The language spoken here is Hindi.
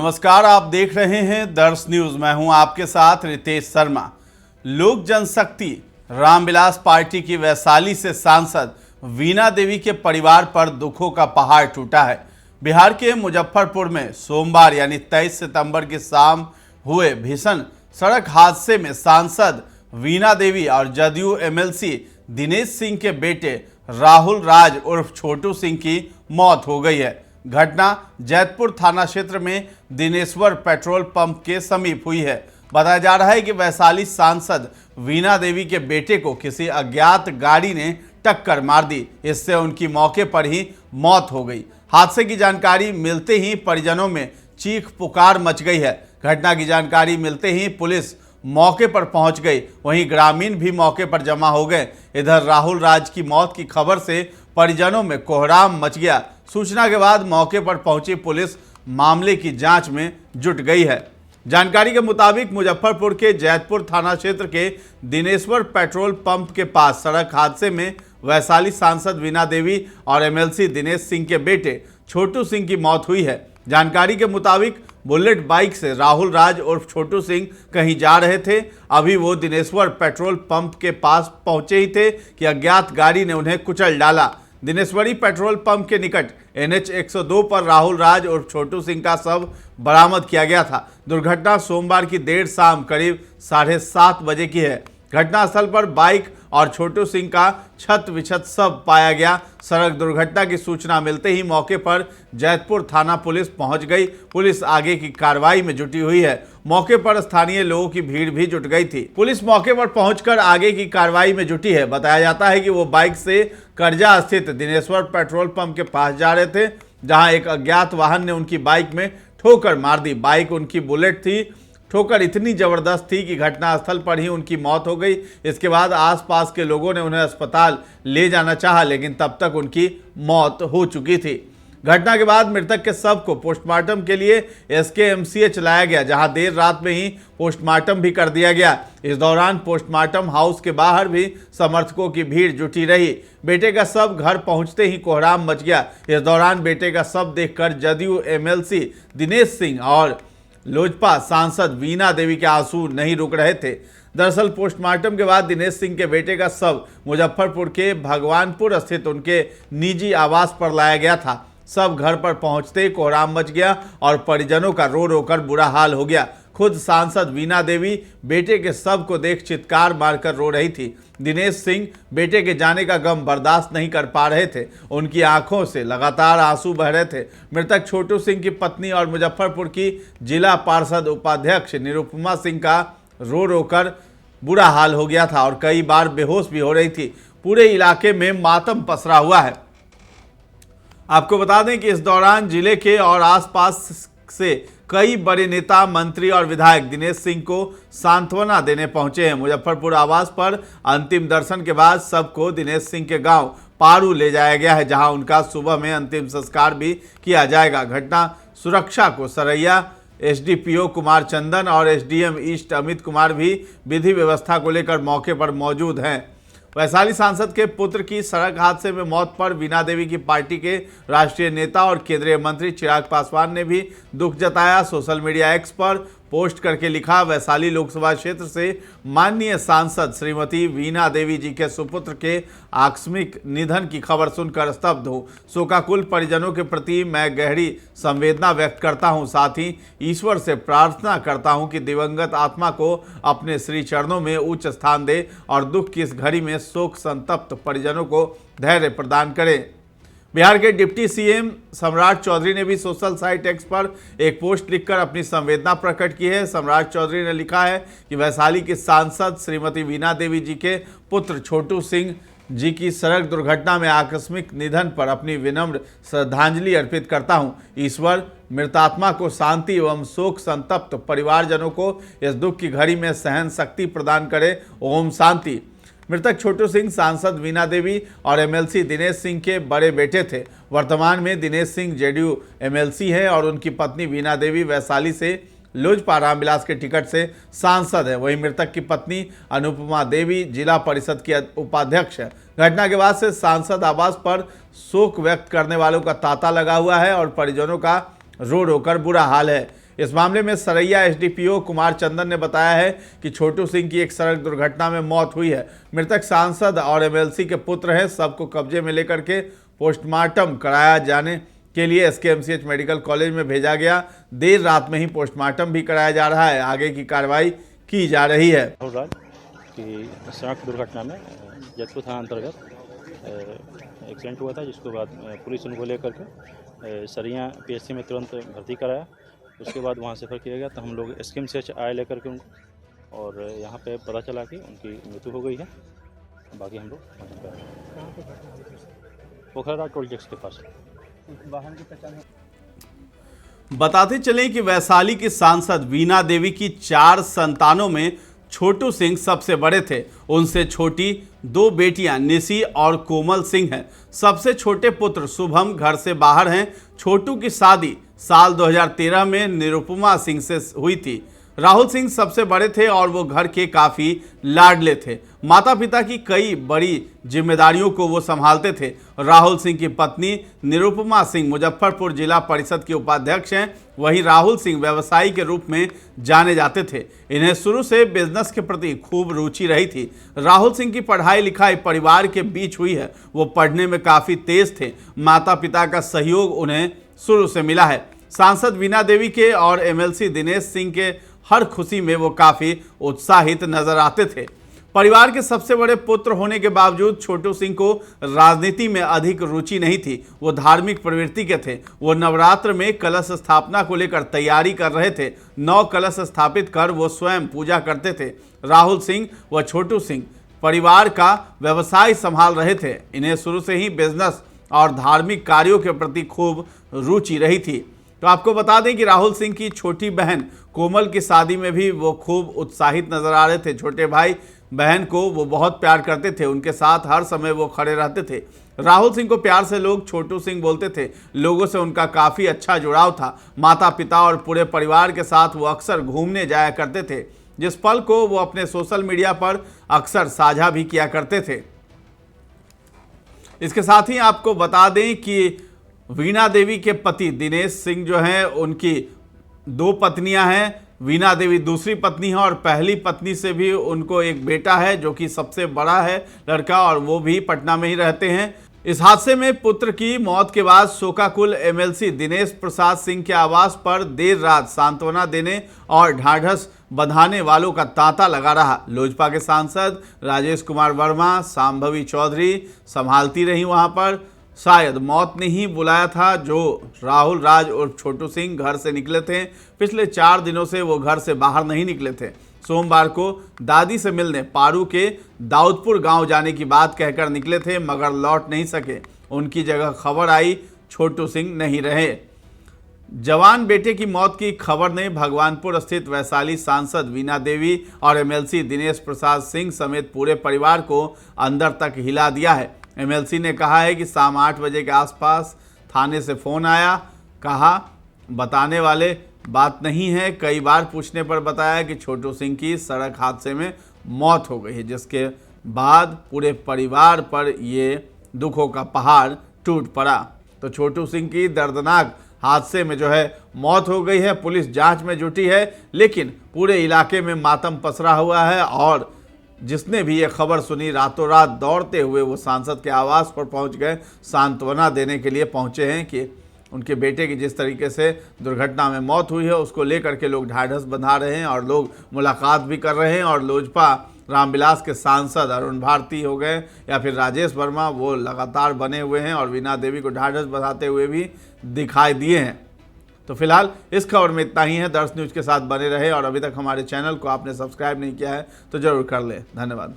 नमस्कार, आप देख रहे हैं दर्श न्यूज। मैं हूं आपके साथ रितेश शर्मा। लोक जनशक्ति रामविलास पार्टी की वैशाली से सांसद वीणा देवी के परिवार पर दुखों का पहाड़ टूटा है। बिहार के मुजफ्फरपुर में सोमवार यानी 23 सितंबर की शाम हुए भीषण सड़क हादसे में सांसद वीणा देवी और जदयू एमएलसी दिनेश सिंह के बेटे राहुल राज उर्फ छोटू सिंह की मौत हो गई है। घटना जैतपुर थाना क्षेत्र में दिनेश्वर पेट्रोल पंप के समीप हुई है। बताया जा रहा है कि वैशाली सांसद वीणा देवी के बेटे को किसी अज्ञात गाड़ी ने टक्कर मार दी। इससे उनकी मौके पर ही मौत हो गई। हादसे की जानकारी मिलते ही परिजनों में चीख पुकार मच गई है। घटना की जानकारी मिलते ही पुलिस मौके पर पहुंच गई, वहीं ग्रामीण भी मौके पर जमा हो गए। इधर राहुल राज की मौत की खबर से परिजनों में कोहराम मच गया। सूचना के बाद मौके पर पहुंची पुलिस मामले की जांच में जुट गई है। जानकारी के मुताबिक मुजफ्फरपुर के जैतपुर थाना क्षेत्र के दिनेश्वर पेट्रोल पंप के पास सड़क हादसे में वैशाली सांसद वीणा देवी और एमएलसी दिनेश सिंह के बेटे छोटू सिंह की मौत हुई है। जानकारी के मुताबिक बुलेट बाइक से राहुल राज उर्फ छोटू सिंह कहीं जा रहे थे। अभी वो दिनेश्वर पेट्रोल पंप के पास पहुंचे ही थे कि अज्ञात गाड़ी ने उन्हें कुचल डाला। दिनेश्वरी पेट्रोल पंप के निकट NH 102 पर राहुल राज उर्फ छोटू सिंह का शव बरामद किया गया था। दुर्घटना सोमवार की देर शाम करीब 7:30 बजे की है। घटनास्थल पर बाइक और छोटू सिंह का छत विछत शव पाया गया। सड़क दुर्घटना की सूचना मिलते ही मौके पर जैतपुर थाना पुलिस पहुंच गई। पुलिस आगे की कार्रवाई में जुटी हुई है। मौके पर स्थानीय लोगों की भीड़ भी जुट गई थी। पुलिस मौके पर पहुंचकर आगे की कार्रवाई में जुटी है। बताया जाता है कि वो बाइक से करजा स्थित दिनेश्वर पेट्रोल पंप के पास जा रहे थे, जहां एक अज्ञात वाहन ने उनकी बाइक में ठोकर मार दी। बाइक उनकी बुलेट थी। ठोकर इतनी जबरदस्त थी कि घटनास्थल पर ही उनकी मौत हो गई। इसके बाद आसपास के लोगों ने उन्हें अस्पताल ले जाना चाहा, लेकिन तब तक उनकी मौत हो चुकी थी। घटना के बाद मृतक के शव को पोस्टमार्टम के लिए SKMCH लाया गया, जहां देर रात में ही पोस्टमार्टम भी कर दिया गया। इस दौरान पोस्टमार्टम हाउस के बाहर भी समर्थकों की भीड़ जुटी रही। बेटे का शव घर पहुंचते ही कोहराम मच गया। इस दौरान बेटे का शव देखकर जदयू MLC दिनेश सिंह और लोजपा सांसद वीणा देवी के आंसू नहीं रुक रहे थे। दरअसल पोस्टमार्टम के बाद दिनेश सिंह के बेटे का शव मुजफ्फरपुर के भगवानपुर स्थित उनके निजी आवास पर लाया गया था। सब घर पर पहुंचते ही कोहराम मच गया और परिजनों का रो रो कर बुरा हाल हो गया। खुद सांसद वीणा देवी बेटे के शव को देख चित्कार मारकर रो रही थी। दिनेश सिंह बेटे के जाने का गम बर्दाश्त नहीं कर पा रहे थे। उनकी आंखों से लगातार आंसू बह रहे थे। मृतक छोटू सिंह की पत्नी और मुजफ्फरपुर की जिला पार्षद उपाध्यक्ष निरुपमा सिंह का रो रो कर बुरा हाल हो गया था और कई बार बेहोश भी हो रही थी। पूरे इलाके में मातम पसरा हुआ है। आपको बता दें कि इस दौरान जिले के और आसपास से कई बड़े नेता, मंत्री और विधायक दिनेश सिंह को सांत्वना देने पहुंचे हैं। मुजफ्फरपुर आवास पर अंतिम दर्शन के बाद सबको दिनेश सिंह के गांव पारू ले जाया गया है, जहां उनका सुबह में अंतिम संस्कार भी किया जाएगा। घटना सुरक्षा को सरैया SDPO कुमार चंदन और SDM ईस्ट अमित कुमार भी विधि व्यवस्था को लेकर मौके पर मौजूद हैं। वैशाली सांसद के पुत्र की सड़क हादसे में मौत पर वीणा देवी की पार्टी के राष्ट्रीय नेता और केंद्रीय मंत्री चिराग पासवान ने भी दुख जताया। सोशल मीडिया X पर पोस्ट करके लिखा, वैशाली लोकसभा क्षेत्र से माननीय सांसद श्रीमती वीणा देवी जी के सुपुत्र के आकस्मिक निधन की खबर सुनकर स्तब्ध हूँ। शोकाकुल परिजनों के प्रति मैं गहरी संवेदना व्यक्त करता हूँ। साथ ही ईश्वर से प्रार्थना करता हूँ कि दिवंगत आत्मा को अपने श्री चरणों में उच्च स्थान दे और दुख की इस घड़ी में शोक संतप्त परिजनों को धैर्य प्रदान करे। बिहार के डिप्टी CM सम्राट चौधरी ने भी सोशल साइट X पर एक पोस्ट लिखकर अपनी संवेदना प्रकट की है। सम्राट चौधरी ने लिखा है कि वैशाली की सांसद श्रीमती वीणा देवी जी के पुत्र छोटू सिंह जी की सड़क दुर्घटना में आकस्मिक निधन पर अपनी विनम्र श्रद्धांजलि अर्पित करता हूं। ईश्वर मृतात्मा को शांति एवं शोक संतप्त परिवारजनों को इस दुख की घड़ी में सहन शक्ति प्रदान करे। ओम शांति। मृतक छोटू सिंह सांसद वीणा देवी और MLC दिनेश सिंह के बड़े बेटे थे। वर्तमान में दिनेश सिंह JDU MLC है और उनकी पत्नी वीणा देवी वैशाली से लोजपा रामविलास के टिकट से सांसद है। वहीं मृतक की पत्नी अनुपमा देवी जिला परिषद की उपाध्यक्ष है। घटना के बाद से सांसद आवास पर शोक व्यक्त करने वालों का तांता लगा हुआ है और परिजनों का रो रो कर बुरा हाल है। इस मामले में सरैया एसडीपीओ कुमार चंदन ने बताया है कि छोटू सिंह की एक सड़क दुर्घटना में मौत हुई है। मृतक सांसद और एमएलसी के पुत्र हैं। सबको कब्जे में लेकर के पोस्टमार्टम कराया जाने के लिए एसकेएमसीएच मेडिकल कॉलेज में भेजा गया। देर रात में ही पोस्टमार्टम भी कराया जा रहा है। आगे की कार्रवाई की जा रही है। कि सड़क दुर्घटना में जतपुर थाना अंतर्गत एक्सीडेंट हुआ था, जिसके बाद पुलिस उनको लेकर के सरिया पीएचसी में तुरंत भर्ती कराया। उसके बाद वहाँ से रेफर किया गया, तो हम लोग एसकेएमसीएच आए लेकर के उनको, और यहाँ पे पता चला कि उनकी मृत्यु हो गई है। बाकी हम लोग पोखरा टोल टैक्स के पास। वाहन की पहचान बताते चलें कि वैशाली की सांसद वीणा देवी की 4 संतानों में छोटू सिंह सबसे बड़े थे। उनसे छोटी 2 बेटियां निशी और कोमल सिंह हैं। सबसे छोटे पुत्र शुभम घर से बाहर हैं। छोटू की शादी साल 2013 में निरुपमा सिंह से हुई थी। राहुल सिंह सबसे बड़े थे और वो घर के काफ़ी लाडले थे। माता पिता की कई बड़ी जिम्मेदारियों को वो संभालते थे। राहुल सिंह की पत्नी निरुपमा सिंह मुजफ्फरपुर जिला परिषद की उपाध्यक्ष हैं। वहीं राहुल सिंह व्यवसायी के रूप में जाने जाते थे। इन्हें शुरू से बिजनेस के प्रति खूब रुचि रही थी। राहुल सिंह की पढ़ाई लिखाई परिवार के बीच हुई है। वो पढ़ने में काफ़ी तेज थे। माता पिता का सहयोग उन्हें शुरू से मिला है। सांसद वीणा देवी के और एमएलसी दिनेश सिंह के हर खुशी में वो काफ़ी उत्साहित नजर आते थे। परिवार के सबसे बड़े पुत्र होने के बावजूद छोटू सिंह को राजनीति में अधिक रुचि नहीं थी। वो धार्मिक प्रवृत्ति के थे। वो नवरात्र में कलश स्थापना को लेकर तैयारी कर रहे थे। 9 कलश स्थापित कर वो स्वयं पूजा करते थे। राहुल सिंह व छोटू सिंह परिवार का व्यवसाय संभाल रहे थे। इन्हें शुरू से ही बिजनेस और धार्मिक कार्यों के प्रति खूब रुचि रही थी। तो आपको बता दें कि राहुल सिंह की छोटी बहन कोमल की शादी में भी वो खूब उत्साहित नजर आ रहे थे। छोटे भाई बहन को वो बहुत प्यार करते थे। उनके साथ हर समय वो खड़े रहते थे। राहुल सिंह को प्यार से लोग छोटू सिंह बोलते थे। लोगों से उनका काफ़ी अच्छा जुड़ाव था। माता पिता और पूरे परिवार के साथ वो अक्सर घूमने जाया करते थे, जिस पल को वो अपने सोशल मीडिया पर अक्सर साझा भी किया करते थे। इसके साथ ही आपको बता दें कि वीणा देवी के पति दिनेश सिंह जो हैं, उनकी 2 पत्नियां हैं। वीणा देवी दूसरी पत्नी है और पहली पत्नी से भी उनको एक बेटा है जो कि सबसे बड़ा है लड़का, और वो भी पटना में ही रहते हैं। इस हादसे में पुत्र की मौत के बाद शोकाकुल एमएलसी दिनेश प्रसाद सिंह के आवास पर देर रात सांत्वना देने और ढाढ़स बंधाने वालों का तांता लगा रहा। लोजपा के सांसद राजेश कुमार वर्मा, सांभवी चौधरी संभालती रही वहां पर। शायद मौत ने ही बुलाया था जो राहुल राज और छोटू सिंह घर से निकले थे। पिछले 4 दिनों से वो घर से बाहर नहीं निकले थे। सोमवार को दादी से मिलने पारू के दाऊदपुर गांव जाने की बात कहकर निकले थे, मगर लौट नहीं सके। उनकी जगह खबर आई छोटू सिंह नहीं रहे। जवान बेटे की मौत की खबर ने भगवानपुर स्थित वैशाली सांसद वीणा देवी और एमएलसी दिनेश प्रसाद सिंह समेत पूरे परिवार को अंदर तक हिला दिया है। एमएलसी ने कहा है कि शाम 8 बजे के आसपास थाने से फ़ोन आया। कहा बताने वाले बात नहीं है। कई बार पूछने पर बताया कि छोटू सिंह की सड़क हादसे में मौत हो गई है, जिसके बाद पूरे परिवार पर ये दुखों का पहाड़ टूट पड़ा। तो छोटू सिंह की दर्दनाक हादसे में जो है मौत हो गई है। पुलिस जांच में जुटी है, लेकिन पूरे इलाके में मातम पसरा हुआ है। और जिसने भी ये खबर सुनी, रातों रात दौड़ते हुए वो सांसद के आवास पर पहुंच गए। सांत्वना देने के लिए पहुंचे हैं कि उनके बेटे की जिस तरीके से दुर्घटना में मौत हुई है उसको लेकर के लोग ढाढ़स बंधा रहे हैं और लोग मुलाकात भी कर रहे हैं। और लोजपा रामविलास के सांसद अरुण भारती हो गए या फिर राजेश वर्मा, वो लगातार बने हुए हैं और वीणा देवी को ढाढ़स बंधाते हुए भी दिखाई दिए हैं। तो फिलहाल इस खबर में इतना ही है। दर्श न्यूज़ के साथ बने रहे और अभी तक हमारे चैनल को आपने सब्सक्राइब नहीं किया है तो जरूर कर लें। धन्यवाद।